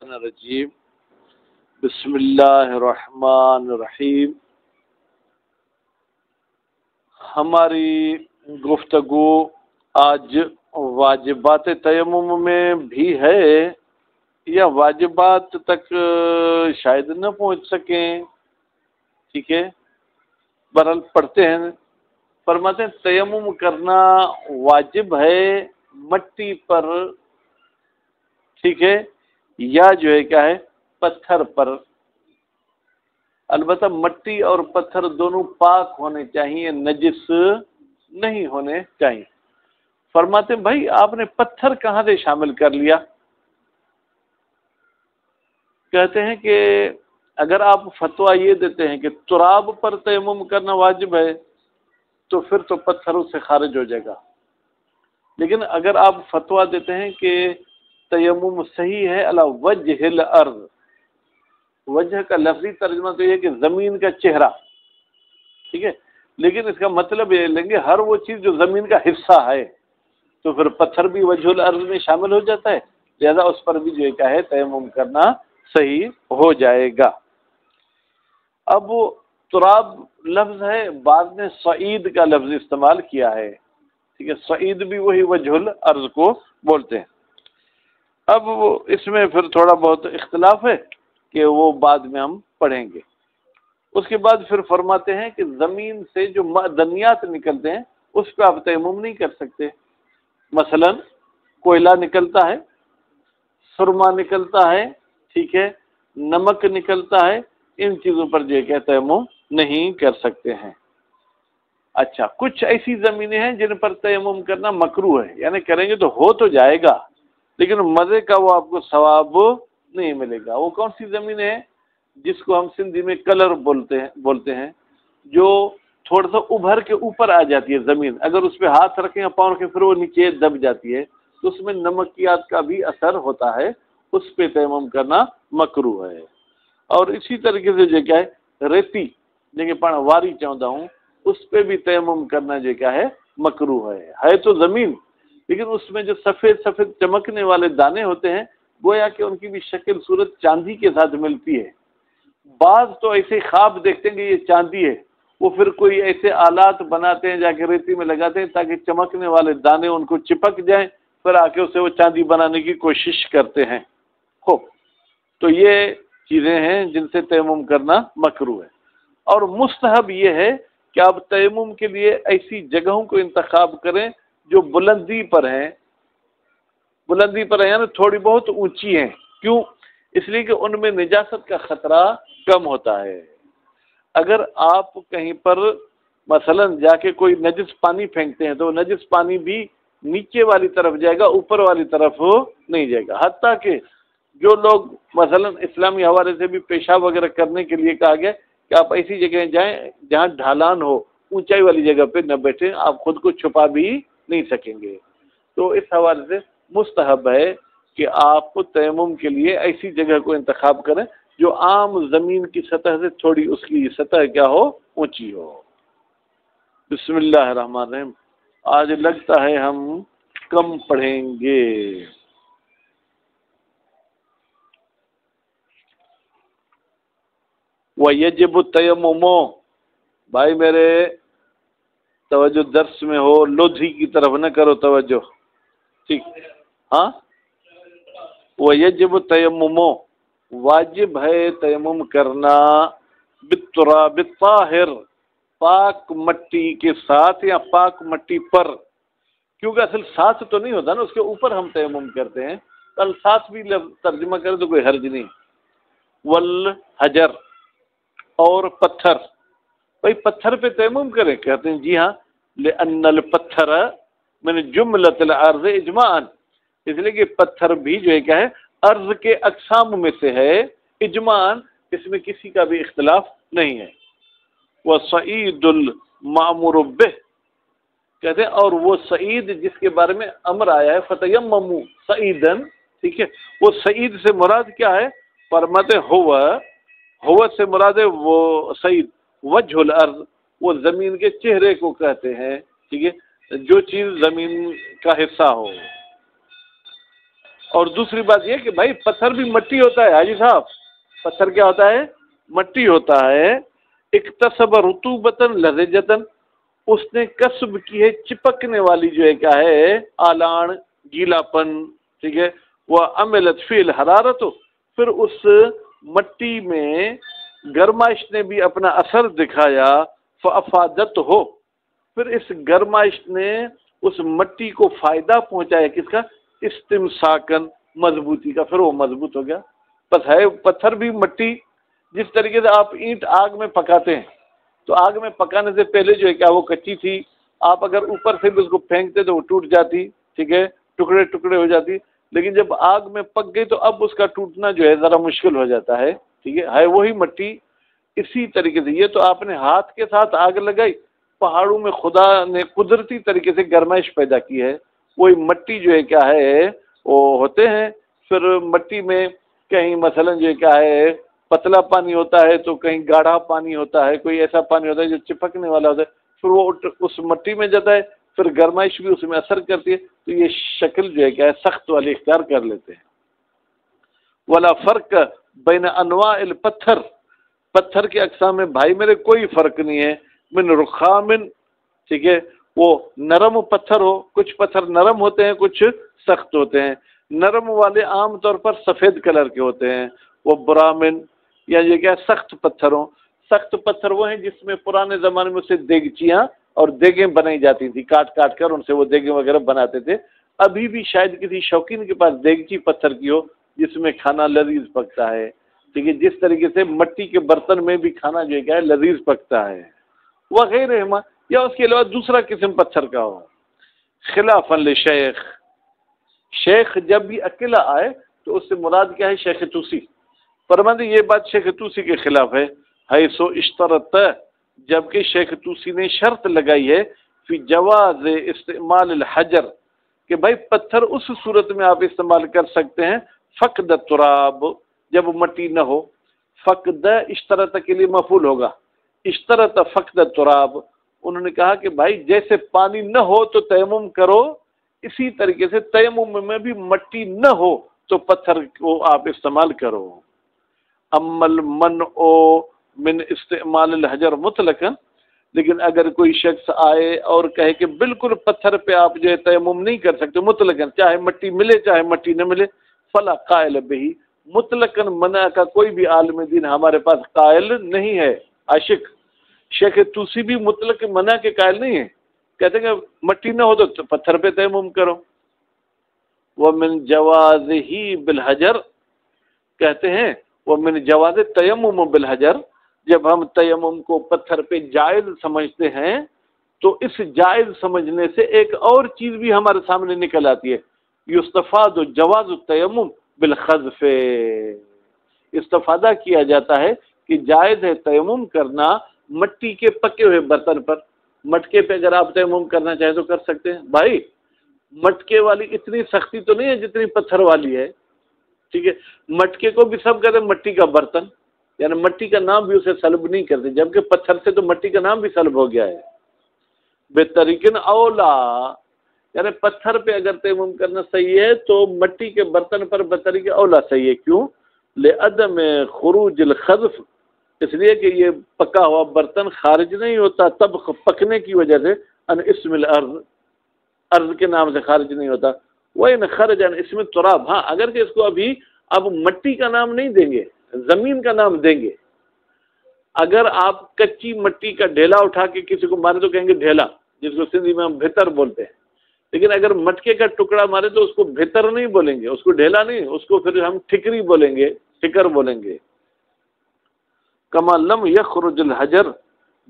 الرجیم بسم اللہ الرحمن الرحیم۔ ہماری گفتگو آج واجبات تیمم میں بھی ہے یا واجبات تک شاید نہ پہنچ سکیں، ٹھیک ہے، بہرحال پڑھتے ہیں۔ فرماتے ہیں تیمم کرنا واجب ہے مٹی پر، ٹھیک ہے، یا جو ہے کیا ہے پتھر پر۔ البتہ مٹی اور پتھر دونوں پاک ہونے چاہیے، نجس نہیں ہونے چاہیے۔ فرماتے ہیں بھائی آپ نے پتھر کہاں سے شامل کر لیا؟ کہتے ہیں کہ اگر آپ فتویٰ یہ دیتے ہیں کہ تراب پر تیمم کرنا واجب ہے تو پھر تو پتھروں سے خارج ہو جائے گا، لیکن اگر آپ فتویٰ دیتے ہیں کہ تیمم صحیح ہے علی وجہ الارض، وجہ کا لفظی ترجمہ تو یہ ہے کہ زمین کا چہرہ، ٹھیک ہے، لیکن اس کا مطلب یہ لیں گے ہر وہ چیز جو زمین کا حصہ ہے، تو پھر پتھر بھی وجہ الارض میں شامل ہو جاتا ہے، لہذا اس پر بھی جو ہے کیا ہے تیمم کرنا صحیح ہو جائے گا۔ اب وہ تراب لفظ ہے، بعد میں صعید کا لفظ استعمال کیا ہے، ٹھیک ہے، صعید بھی وہی وجہ الارض کو بولتے ہیں۔ اب وہ اس میں پھر تھوڑا بہت اختلاف ہے کہ وہ بعد میں ہم پڑھیں گے۔ اس کے بعد پھر فرماتے ہیں کہ زمین سے جو معدنیات نکلتے ہیں اس پہ آپ تیمم نہیں کر سکتے، مثلا کوئلہ نکلتا ہے، سرما نکلتا ہے، ٹھیک ہے، نمک نکلتا ہے، ان چیزوں پر جو ہے تیمم نہیں کر سکتے ہیں۔ اچھا، کچھ ایسی زمینیں ہیں جن پر تیمم کرنا مکروہ ہے، یعنی کریں گے تو ہو تو جائے گا لیکن مزے کا وہ آپ کو ثواب نہیں ملے گا۔ وہ کون سی زمین ہے؟ جس کو ہم سندھی میں کلر بولتے ہیں، جو تھوڑا سا ابھر کے اوپر آ جاتی ہے زمین، اگر اس پہ ہاتھ رکھیں یا پاؤں رکھیں پھر وہ نیچے دب جاتی ہے، تو اس میں نمکیات کا بھی اثر ہوتا ہے، اس پہ تیمم کرنا مکروہ ہے۔ اور اسی طریقے سے جو کیا ہے ریتی جنہیں پانا واری چاہتا ہوں، اس پہ بھی تیمم کرنا جو کیا ہے مکروہ ہے تو زمین، لیکن اس میں جو سفید سفید چمکنے والے دانے ہوتے ہیں گویا کہ ان کی بھی شکل صورت چاندی کے ساتھ ملتی ہے۔ بعض تو ایسے خواب دیکھتے ہیں کہ یہ چاندی ہے، وہ پھر کوئی ایسے آلات بناتے ہیں جا کے ریتی میں لگاتے ہیں تاکہ چمکنے والے دانے ان کو چپک جائیں، پھر آ کے اسے وہ چاندی بنانے کی کوشش کرتے ہیں۔ خوب، تو یہ چیزیں ہیں جن سے تیمم کرنا مکروہ ہے۔ اور مستحب یہ ہے کہ آپ تیمم کے لیے ایسی جگہوں کو انتخاب کریں جو بلندی پر ہیں، یعنی تھوڑی بہت اونچی ہیں۔ کیوں؟ اس لیے کہ ان میں نجاست کا خطرہ کم ہوتا ہے۔ اگر آپ کہیں پر مثلا جا کے کوئی نجس پانی پھینکتے ہیں تو نجس پانی بھی نیچے والی طرف جائے گا، اوپر والی طرف نہیں جائے گا۔ حتیٰ کہ جو لوگ مثلا اسلامی حوالے سے بھی پیشاب وغیرہ کرنے کے لیے کہا گیا کہ آپ ایسی جگہ جائیں جہاں ڈھلان ہو، اونچائی والی جگہ پہ نہ بیٹھیں، آپ خود کو چھپا بھی نہیں سکیں گے۔ تو اس حوالے سے مستحب ہے کہ آپ تیمم کے لیے ایسی جگہ کو انتخاب کریں جو عام زمین کی سطح سے تھوڑی اس کی سطح کیا ہو، اونچی ہو۔ بسم اللہ الرحمن الرحیم۔ آج لگتا ہے ہم کم پڑھیں گے۔ وَيَجِبُ التَّيَمُّمُ، بھائی میرے توجہ درس میں ہو، لودھی کی طرف نہ کرو توجہ، ٹھیک؟ ہاں، وَيَجِبُ التَّيَمُّمُ، واجب ہے تیمم کرنا، بالتراب الطاہر، پاک مٹی کے ساتھ یا پاک مٹی پر، کیونکہ اصل ساتھ تو نہیں ہوتا نا، اس کے اوپر ہم تیمم کرتے ہیں، کل ساتھ بھی ترجمہ کرے تو کوئی حرج نہیں۔ والحجر، اور پتھر، بھائی پتھر پہ تیمم کریں؟ کہتے ہیں جی ہاں، لأن الپتھر من جملۃ الارض اجماعا، اس لیے کہ پتھر بھی جو ہے کیا ہے ارض کے اقسام میں سے ہے اجماعا، اس میں کسی کا بھی اختلاف نہیں ہے۔ وصعید المأمور به، کہتے ہیں اور وہ سعید جس کے بارے میں امر آیا ہے فتیمموا صعیدا، ٹھیک ہے، وہ سعید سے مراد کیا ہے؟ فرماتے ہوا سے مراد ہے وہ سعید وجہ الارض، وہ زمین کے چہرے کو کہتے ہیں، ٹھیک ہے، جو چیز زمین کا حصہ ہو۔ اور دوسری بات یہ کہ بھائی پتھر بھی مٹی ہوتا ہے حاجی صاحب، پتھر کیا ہوتا ہے؟ مٹی ہوتا ہے۔ اکتسب رطوبتن لزجتن، اس نے کسب کی ہے چپکنے والی جو ہے کیا ہے آلان، گیلا پن، ٹھیک ہے، وہ عملت فی الحرارت، پھر اس مٹی میں گرمائش نے بھی اپنا اثر دکھایا، فافادت ہو، پھر اس گرمائش نے اس مٹی کو فائدہ پہنچایا، کس کا؟ استمساکن، مضبوطی کا، پھر وہ مضبوط ہو گیا۔ بس ہے پتھر بھی مٹی، جس طریقے سے آپ اینٹ آگ میں پکاتے ہیں تو آگ میں پکانے سے پہلے جو ہے کیا وہ کچی تھی، آپ اگر اوپر سے بھی اس کو پھینکتے تو وہ ٹوٹ جاتی، ٹھیک ہے، ٹکڑے ٹکڑے ہو جاتی، لیکن جب آگ میں پک گئی تو اب اس کا ٹوٹنا جو ہے ذرا مشکل ہو جاتا ہے، ٹھیک ہے وہی مٹی۔ اسی طریقے سے یہ تو آپ نے ہاتھ کے ساتھ آگ لگائی، پہاڑوں میں خدا نے قدرتی طریقے سے گرمائش پیدا کی ہے، وہی مٹی جو ہے کیا ہے وہ ہوتے ہیں، پھر مٹی میں کہیں مثلا جو ہے کیا ہے پتلا پانی ہوتا ہے تو کہیں گاڑھا پانی ہوتا ہے، کوئی ایسا پانی ہوتا ہے جو چپکنے والا ہوتا ہے، پھر وہ اس مٹی میں جاتا ہے، پھر گرمائش بھی اس میں اثر کرتی ہے، تو یہ شکل جو ہے کیا ہے سخت والی اختیار کر لیتے ہیں۔ ولا فرق بین انواع الپتھر، پتھر کے اقسام میں بھائی میرے کوئی فرق نہیں ہے، من رخامن، ٹھیک ہے، وہ نرم پتھر ہو، کچھ پتھر نرم ہوتے ہیں کچھ سخت ہوتے ہیں، نرم والے عام طور پر سفید کلر کے ہوتے ہیں، وہ برامن، یا یہ کیا سخت پتھر ہوں۔ سخت پتھر وہ ہیں جس میں پرانے زمانے میں سے دیگچیاں اور دیگیں بنائی جاتی تھی، کاٹ کاٹ کر ان سے وہ دیگیں وغیرہ بناتے تھے۔ ابھی بھی شاید کسی شوقین کے پاس دیگچی پتھر کی ہو جس میں کھانا لذیذ پکتا ہے، ٹھیک ہے، جس طریقے سے مٹی کے برتن میں بھی کھانا جو ہے کیا ہے لذیذ پکتا ہے، وغیرہ، یا اس کے علاوہ دوسرا قسم پتھر کا ہو۔ خلافاً لشیخ، شیخ جب بھی اکیلا آئے تو اس سے مراد کیا ہے؟ شیخ توسی۔ فرماتے یہ بات شیخ توسی کے خلاف ہے، حیث اشترط، جبکہ شیخ توسی نے شرط لگائی ہے، فی جواز استعمال الحجر، کہ بھائی پتھر اس صورت میں آپ استعمال کر سکتے ہیں، فقد التراب، جب مٹی نہ ہو۔ فقد اشترط کے لیے مفعول ہوگا، اشترط فقد التراب، انہوں نے کہا کہ بھائی جیسے پانی نہ ہو تو تیمم کرو، اسی طریقے سے تیمم میں بھی مٹی نہ ہو تو پتھر کو آپ استعمال کرو۔ اما المنع من استعمال الحجر مطلقاً، لیکن اگر کوئی شخص آئے اور کہے کہ بالکل پتھر پہ آپ جو ہے تیمم نہیں کر سکتے مطلقاً، چاہے مٹی ملے چاہے مٹی نہ ملے، فلا قائل بہی، مطلقاً منع کا کوئی بھی عالم دین ہمارے پاس قائل نہیں ہے۔ عاشق شیخ توسی بھی مطلق منع کے قائل نہیں ہے، کہتے ہیں کہ مٹی نہ ہو تو پتھر پہ تیمم کرو۔ ومن جوازہ بالحجر، کہتے ہیں ومن جواز تیمم بالحجر، جب ہم تیمم کو پتھر پہ جائز سمجھتے ہیں تو اس جائز سمجھنے سے ایک اور چیز بھی ہمارے سامنے نکل آتی ہے، یستفاد جواز التیمم بالخذف، استفادہ کیا جاتا ہے کہ جائز ہے تیمم کرنا مٹی کے پکے ہوئے برتن پر۔ مٹکے پہ اگر آپ تیمم کرنا چاہیں تو کر سکتے ہیں، بھائی مٹکے والی اتنی سختی تو نہیں ہے جتنی پتھر والی ہے، ٹھیک ہے، مٹکے کو بھی سب کہتے ہیں مٹی کا برتن، یعنی مٹی کا نام بھی اسے سلب نہیں کرتے، جبکہ پتھر سے تو مٹی کا نام بھی سلب ہو گیا ہے۔ بطریقن اولا، یعنی پتھر پہ اگر تیمم کرنا صحیح ہے تو مٹی کے برتن پر بطریق اولا صحیح ہے، کیوں؟ لعدم خروج الخذف، اس لیے کہ یہ پکا ہوا برتن خارج نہیں ہوتا تب پکنے کی وجہ سے، ان اسم الارض، ارض کے نام سے خارج نہیں ہوتا، وَإِنْ خَرَجَ عَنْ اسم التراب، ہاں اگر کہ اس کو ابھی اب مٹی کا نام نہیں دیں گے، زمین کا نام دیں گے۔ اگر آپ کچی مٹی کا ڈھیلا اٹھا کے کسی کو مارے تو کہیں گے ڈھیلا، جس کو سندھی میں ہم بھتر بولتے ہیں، لیکن اگر مٹکے کا ٹکڑا مارے تو اس کو بھتر نہیں بولیں گے، اس کو ڈھیلا نہیں، اس کو پھر ہم ٹھکری بولیں گے، ٹھکر بولیں گے۔ کما لم یخرج الحجر،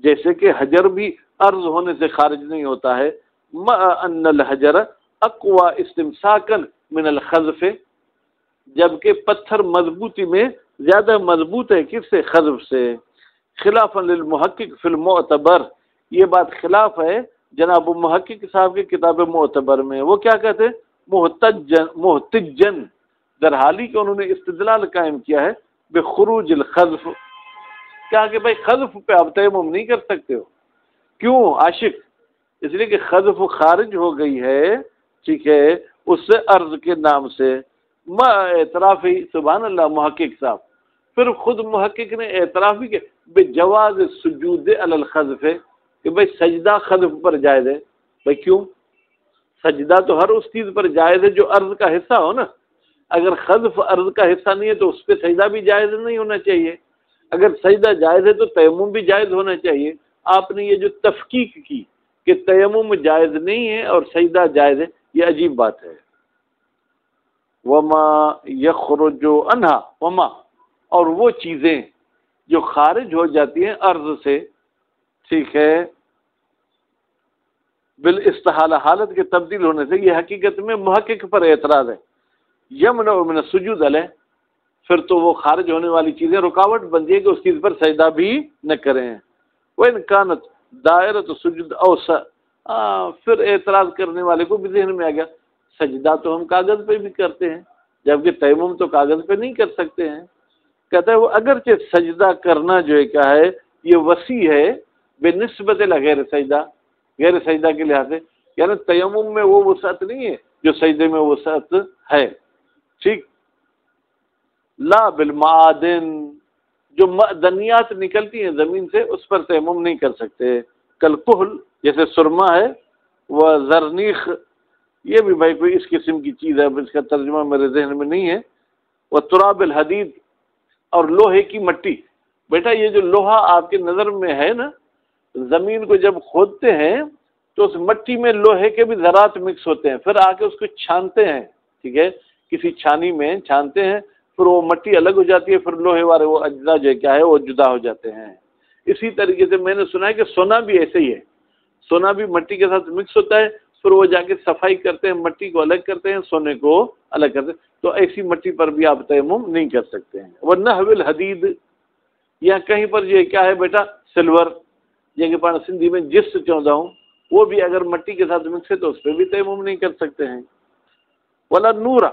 جیسے کہ حجر بھی عرض ہونے سے خارج نہیں ہوتا ہے، مع ان الحجر اقوى استمساکا من الخذف، جبکہ پتھر مضبوطی میں زیادہ مضبوط ہے کس سے؟ خذف سے۔ خلافا للمحقق فی المعتبر، یہ بات خلاف ہے جناب محقق صاحب کی کتاب معتبر میں، وہ کیا کہتے ہیں؟ محتجن، در حالی کہ انہوں نے استدلال قائم کیا ہے بخروج الخذف، کہا کہ بھائی خذف پہ آپ تیمم نہیں کر سکتے ہو، کیوں عاشق؟ اس لیے کہ خذف خارج ہو گئی ہے، ٹھیک ہے، اس سے عرض کے نام سے، اعتراف ہی سبحان اللہ محقق صاحب، پھر خود محقق نے اعتراف بھی کہ بے جواز سجود علی الخذف، کہ بھائی سجدہ خذف پر جائز ہے۔ بھائی کیوں؟ سجدہ تو ہر اس چیز پر جائز ہے جو عرض کا حصہ ہو نا، اگر خذف عرض کا حصہ نہیں ہے تو اس پہ سجدہ بھی جائز نہیں ہونا چاہیے، اگر سجدہ جائز ہے تو تیمم بھی جائز ہونا چاہیے۔ آپ نے یہ جو تفکیک کی کہ تیمم جائز نہیں ہے اور سجدہ جائز ہے، یہ عجیب بات ہے۔ وما یخرج عنہا، وما اور وہ چیزیں جو خارج ہو جاتی ہیں عرض سے، ٹھیک ہے، بالاستحالہ حالت کے تبدیل ہونے سے، یہ حقیقت میں محقق پر اعتراض ہے۔ یمنع من السجود علیہ، پھر تو وہ خارج ہونے والی چیزیں رکاوٹ بن جائے کہ اس چیز پر سجدہ بھی نہ کریں۔ وَإِنْ كَانَتْ دائرۃ سجود اوسع، پھر اعتراض کرنے والے کو بھی ذہن میں آ گیا سجدہ تو ہم کاغذ پہ بھی کرتے ہیں، جبکہ تیمم تو کاغذ پہ نہیں کر سکتے ہیں۔ کہتا ہے وہ اگرچہ سجدہ کرنا جو ہے کیا ہے یہ وسیع ہے بنسبت غیر سجدہ، غیر سجدہ کے لحاظ سے، یعنی تیمم میں وہ وسعت نہیں ہے جو سجدے میں وسعت ہے، ٹھیک۔ لا بالمعادن، جو معدنیات نکلتی ہیں زمین سے اس پر تیمم نہیں کر سکتے، کالکحل جیسے سرما ہے، وہ زرنیخ، یہ بھی بھائی کوئی اس قسم کی چیز ہے، اس کا ترجمہ میرے ذہن میں نہیں ہے، وہ تراب الحدید، اور لوہے کی مٹی۔ بیٹا یہ جو لوہا آپ کے نظر میں ہے نا، زمین کو جب کھودتے ہیں تو اس مٹی میں لوہے کے بھی ذرات مکس ہوتے ہیں، پھر آ کے اس کو چھانتے ہیں، ٹھیک ہے، کسی چھانی میں چھانتے ہیں، پھر وہ مٹی الگ ہو جاتی ہے، پھر لوہے والے وہ اجزاء جو کیا ہے وہ جدا ہو جاتے ہیں۔ اسی طریقے سے میں نے سنا ہے کہ سونا بھی ایسے ہی ہے، سونا بھی مٹی کے ساتھ مکس ہوتا ہے، پھر وہ جا کے صفائی کرتے ہیں، مٹی کو الگ کرتے ہیں، سونے کو الگ کرتے ہیں، تو ایسی مٹی پر بھی آپ تیمم نہیں کر سکتے ہیں۔ وَالنَّحْوِ الْحَدِيدِ، یا کہیں پر یہ کیا ہے بیٹا سلور، یہ کہ پانا سندھی میں جس چاہتا ہوں، وہ بھی اگر مٹی کے ساتھ مکس ہے تو اس پہ بھی تیمم نہیں کر سکتے ہیں۔ ولا نورا،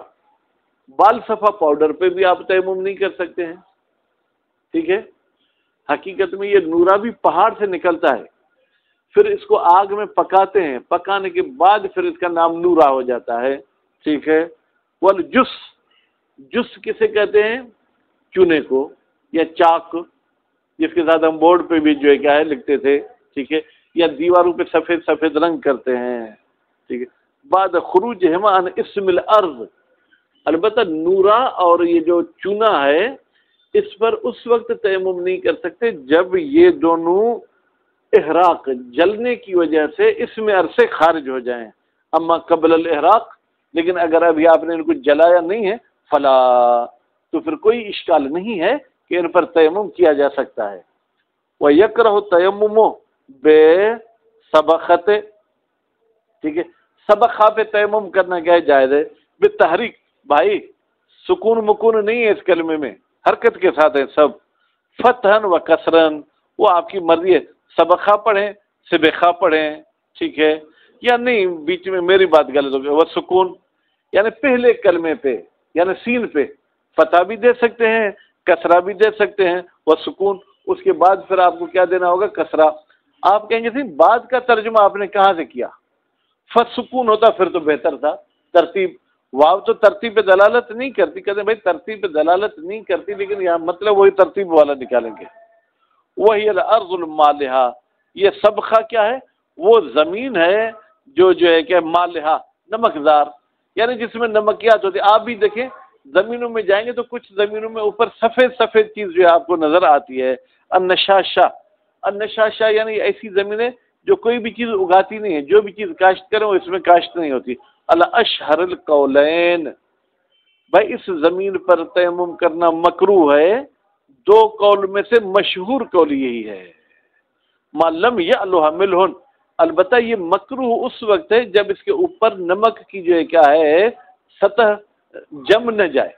بال صفا پاؤڈر پہ بھی آپ تیمم نہیں کر سکتے ہیں، ٹھیک ہے۔ حقیقت میں یہ نورا بھی پہاڑ سے نکلتا ہے، پھر اس کو آگ میں پکاتے ہیں، پکانے کے بعد پھر اس کا نام نورا ہو جاتا ہے، ٹھیک ہے۔ والجس، جس کسے کہتے ہیں؟ چونے کو یا چاک، جس کے ساتھ ہم بورڈ پہ بھی جو ہے کیا ہے لکھتے تھے، ٹھیک ہے، یا دیواروں پہ سفید سفید رنگ کرتے ہیں، ٹھیک ہے۔ بعد خروجہما عن اسم الارض، البتہ نورا اور یہ جو چونا ہے اس پر اس وقت تیمم نہیں کر سکتے جب یہ دونوں احراق، جلنے کی وجہ سے اسم ارض سے خارج ہو جائیں۔ اما قبل الاحراق، لیکن اگر ابھی آپ نے ان کو جلایا نہیں ہے فلا، تو پھر کوئی اشکال نہیں ہے کہ ان پر تیمم کیا جا سکتا ہے۔ وَيَكْرَهُ التَّيَمُّمُ بِسَبَخَةٍ، ٹھیک ہے، سبخہ پہ تیمم کرنا کیا جائز ہے؟ بالتحریک، بھائی سکون مکون نہیں ہے اس کلمے میں، حرکت کے ساتھ ہے سب، فتحن و کسرن، وہ آپ کی مرضی ہے، سبخہ پڑھیں سبخہ پڑھیں، ٹھیک ہے، یا نہیں بیچ میں میری بات غلط ہو گئی، وہ سکون یعنی پہلے کلمے پہ یعنی سین پہ فتح بھی دے سکتے ہیں، کسرہ بھی دے سکتے ہیں، وہ سکون، اس کے بعد پھر آپ کو کیا دینا ہوگا؟ کسرہ۔ آپ کہیں گے تھے بعد کا ترجمہ آپ نے کہاں سے کیا؟ فسکون ہوتا پھر تو بہتر تھا، ترتیب، واو تو ترتیب پہ دلالت نہیں کرتی، کہتے ہیں بھائی ترتیب پہ دلالت نہیں کرتی، لیکن یہاں مطلب وہی ترتیب والا نکالیں گے۔ وہی الارض المالحہ، یہ سبخہ کیا ہے؟ وہ زمین ہے جو ہے کہ مالحہ، نمکدار، یعنی جس میں نمکیات ہوتی ہے۔ آپ بھی دیکھیں زمینوں میں جائیں گے تو کچھ زمینوں میں اوپر سفید سفید چیز جو ہے آپ کو نظر آتی ہے، النشاشہ، النشاشہ یعنی ایسی زمینیں جو کوئی بھی چیز اگاتی نہیں ہے، جو بھی چیز کاشت کریں وہ اس میں کاشت نہیں ہوتی۔ الاشہر القولین، بھائی اس زمین پر تیمم کرنا مکروہ ہے، دو قول میں سے مشہور قول یہی ہے، ما لم یعلہ ملح، البتہ یہ مکروہ اس وقت ہے جب اس کے اوپر نمک کی جو ہے کیا ہے سطح جم نہ جائے۔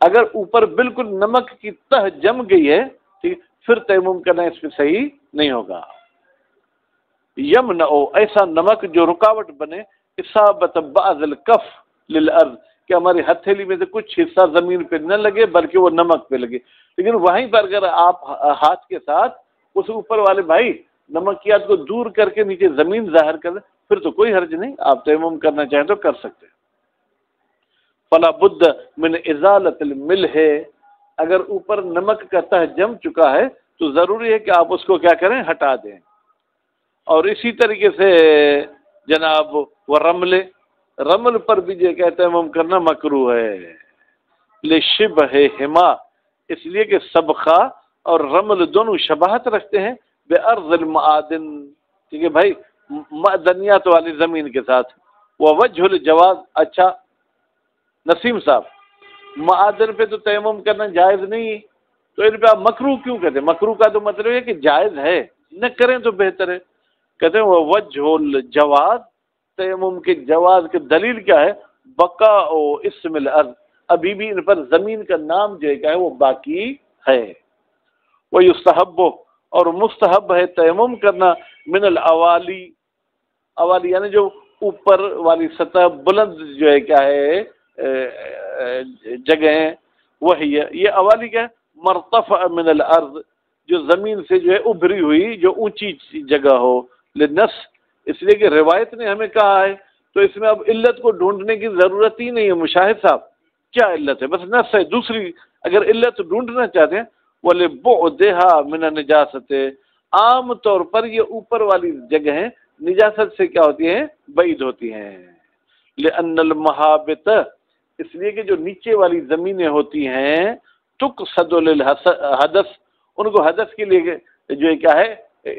اگر اوپر بالکل نمک کی تہ جم گئی ہے ٹھیک، پھر تیمم کرنا اس میں صحیح نہیں ہوگا۔ یمنع، ایسا نمک جو رکاوٹ بنے، اصابت بعض الکف للارض، کہ ہماری ہتھیلی میں سے کچھ حصہ زمین پہ نہ لگے بلکہ وہ نمک پہ لگے، لیکن وہیں پر اگر آپ ہاتھ کے ساتھ اس اوپر والے بھائی نمکیات کو دور کر کے نیچے زمین ظاہر کر دیں پھر تو کوئی حرج نہیں، آپ تیمم کرنا چاہیں تو کر سکتے ہیں۔ فلا بد من ازالت الملح، اگر اوپر نمک کا تہ جم چکا ہے تو ضروری ہے کہ آپ اس کو کیا کریں، ہٹا دیں۔ اور اسی طریقے سے جناب وہ رمل پر بھی جو کہتے ہیں تیمم کرنا مکروہ ہے، لشبہ ہما، اس لیے کہ سبخہ اور رمل دونوں شباہت رکھتے ہیں بے ارض المعادن، ٹھیک ہے بھائی، معدنیات والی زمین کے ساتھ۔ وہ وجہ الجواز، اچھا نسیم صاحب، معادن پہ تو تیمم کرنا جائز نہیں، تو ان پہ آپ مکروہ کیوں کہتے ہیں؟ مکروہ کا تو مطلب ہے کہ جائز ہے، نہ کریں تو بہتر ہے۔ کہتے ہیں وہ وجہ الجواز، تیمم کے جواز کی دلیل کیا ہے؟ بقاء اسم الارض، ابھی بھی ان پر زمین کا نام جو ہے کیا ہے وہ باقی ہے۔ ویستحب، اور مستحب ہے تیمم کرنا من الاوالی، اوالی یعنی جو اوپر والی سطح بلند جو ہے کیا ہے جگہیں، وہی ہے یہ اوالی کیا ہے؟ مرتفع من الارض، جو زمین سے جو ہے ابھری ہوئی جو اونچی جگہ ہو، للنص، اس لیے کہ روایت نے ہمیں کہا ہے، تو اس میں اب علت کو ڈھونڈنے کی ضرورت ہی نہیں ہے مشاہد صاحب، کیا علت ہے؟ بس نص ہے۔ دوسری اگر علت ڈھونڈنا چاہتے ہیں، وَلِبُعْدِهَا مِنَ النِّجَاسَةِ، عام طور پر یہ اوپر والی جگہیں نجاست سے کیا ہوتی ہیں؟ بعید ہوتی ہیں۔ لِأَنَّ الْمَحَابِطَ، اس لیے کہ جو نیچے والی زمینیں ہوتی ہیں، تُقْصَدُ لِلْحَدَث، ان کو حدث کے لیے جو ہے کیا ہے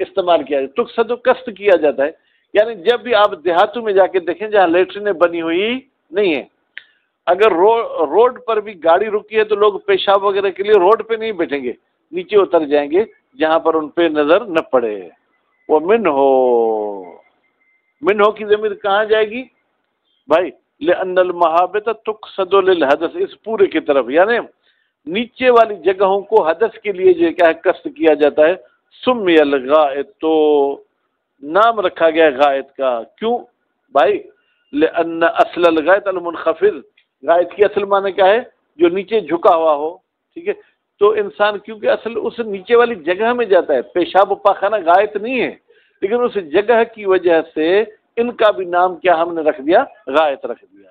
استعمال کیا جاتا ہے، تُقْصَدُ قصد کیا جاتا ہے، یعنی جب بھی آپ دیہاتوں میں جا کے دیکھیں جہاں لیٹرینیں بنی ہوئی نہیں ہیں، اگر روڈ پر بھی گاڑی رکی ہے تو لوگ پیشاب وغیرہ کے لیے روڈ پہ نہیں بیٹھیں گے، نیچے اتر جائیں گے جہاں پر ان پہ نظر نہ پڑے۔ وہ منہو کی ضمیر کہاں جائے گی بھائی؟ لأن المحابط تقصد للحدث، اس پورے کی طرف، یعنی نیچے والی جگہوں کو حدث کے لیے جو کیا ہے قصد کیا جاتا ہے۔ سمی الغائط، تو نام رکھا گیا غائط کا، کیوں بھائی؟ لأن اصل الغائط المنخفض، غائط کی اصل معنی کیا ہے؟ جو نیچے جھکا ہوا ہو، ٹھیک ہے؟ تو انسان کیونکہ اصل اس نیچے والی جگہ میں جاتا ہے، پیشاب و پاخانہ غائط نہیں ہے، لیکن اس جگہ کی وجہ سے ان کا بھی نام کیا ہم نے رکھ دیا؟ غائط رکھ دیا۔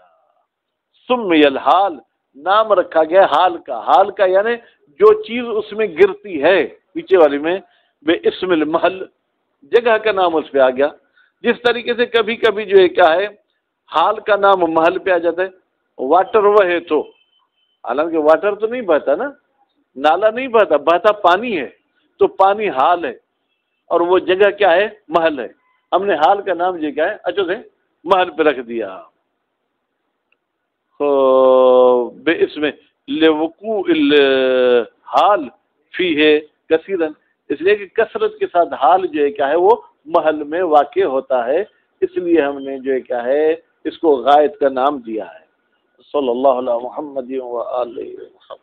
سمی الحال، نام رکھا گیا حال کا، حال کا یعنی جو چیز اس میں گرتی ہے نیچے والی میں، بے اسم المحل، جگہ کا نام اس پہ آ گیا۔ جس طریقے سے کبھی کبھی جو ہے کیا ہے حال کا نام محل پہ آ جاتا ہے۔ واٹر وہ ہے تو، حالانکہ واٹر تو نہیں بہتا نا، نالا نہیں بہتا، بہتا پانی ہے، تو پانی حال ہے اور وہ جگہ کیا ہے؟ محل ہے۔ ہم نے حال کا نام جو کیا ہے اچھا سے محل پہ رکھ دیا، بے اسم لوقوع الحال فیہ کثیرا، اس لیے کہ کثرت کے ساتھ حال جو ہے کیا ہے وہ محل میں واقع ہوتا ہے، اس لیے ہم نے جو ہے کیا ہے اس کو غائط کا نام دیا ہے۔ صلی اللہ علیہ محمد و آلہ محمد۔